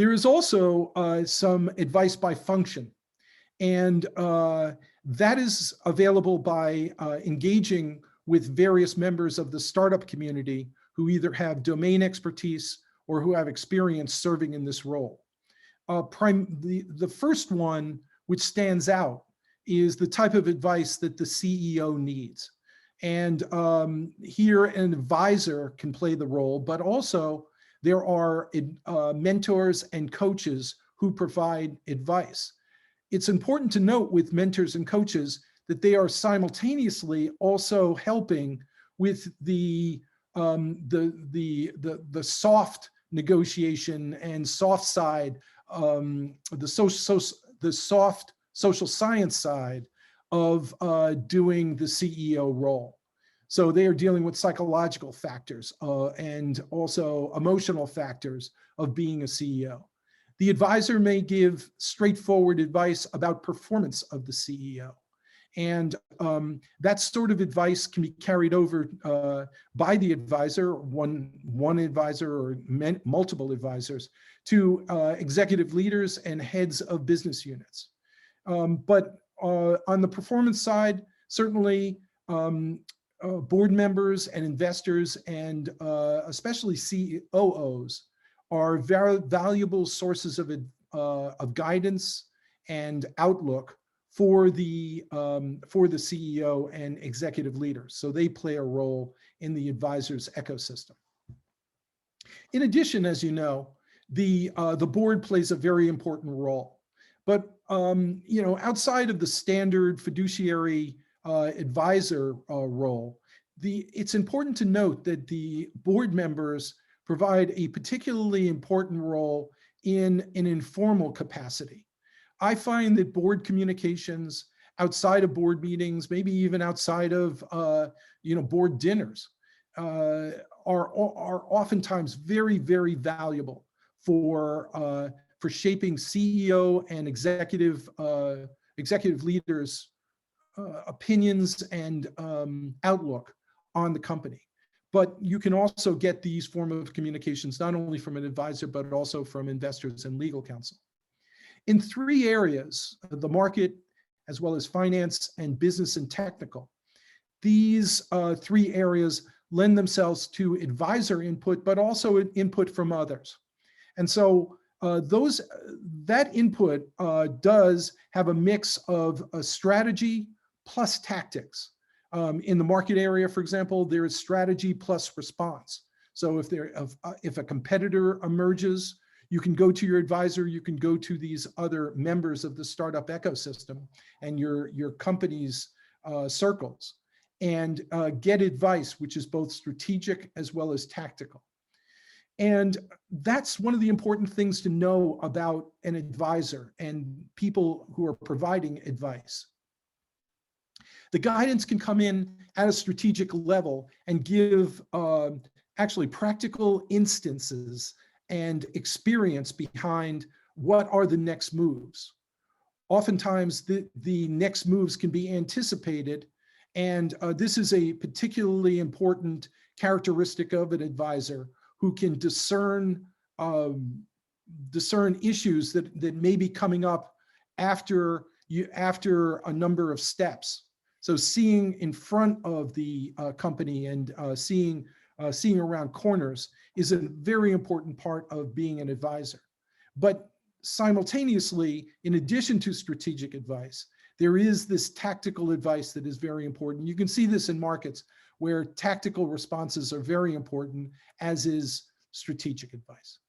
There is also some advice by function, and that is available by engaging with various members of the startup community who either have domain expertise or who have experience serving in this role. The first one, which stands out, is the type of advice that the CEO needs. And here an advisor can play the role, but also there are mentors and coaches who provide advice. It's important to note with mentors and coaches that they are simultaneously also helping with the soft negotiation and soft side, the soft social science side of doing the CEO role. So they are dealing with psychological factors and also emotional factors of being a CEO. The advisor may give straightforward advice about performance of the CEO. And that sort of advice can be carried over by the advisor, one advisor or multiple advisors, to executive leaders and heads of business units. But on the performance side, certainly board members and investors and especially COOs are very valuable sources of guidance and outlook for the CEO and executive leaders. So they play a role in the advisor's ecosystem. In addition, as you know, the board plays a very important role. But outside of the standard fiduciary advisor role, it's important to note that the board members provide a particularly important role in an informal capacity. I find that board communications outside of board meetings, maybe even outside of board dinners, are oftentimes very, very valuable for shaping CEO and executive leaders' opinions and outlook on the company. But you can also get these form of communications not only from an advisor, but also from investors and legal counsel. In three areas, the market, as well as finance and business and technical, these three areas lend themselves to advisor input, but also input from others. And so that input does have a mix of a strategy plus tactics. In the market area, for example, there is strategy plus response. So if a competitor emerges, you can go to your advisor, you can go to these other members of the startup ecosystem and your company's circles and get advice, which is both strategic as well as tactical. And that's one of the important things to know about an advisor and people who are providing advice. The guidance can come in at a strategic level and give actually practical instances and experience behind what are the next moves. Oftentimes, the next moves can be anticipated, and this is a particularly important characteristic of an advisor who can discern issues that may be coming up after a number of steps. So seeing in front of the company and seeing around corners is a very important part of being an advisor. But simultaneously, in addition to strategic advice, there is this tactical advice that is very important. You can see this in markets where tactical responses are very important, as is strategic advice.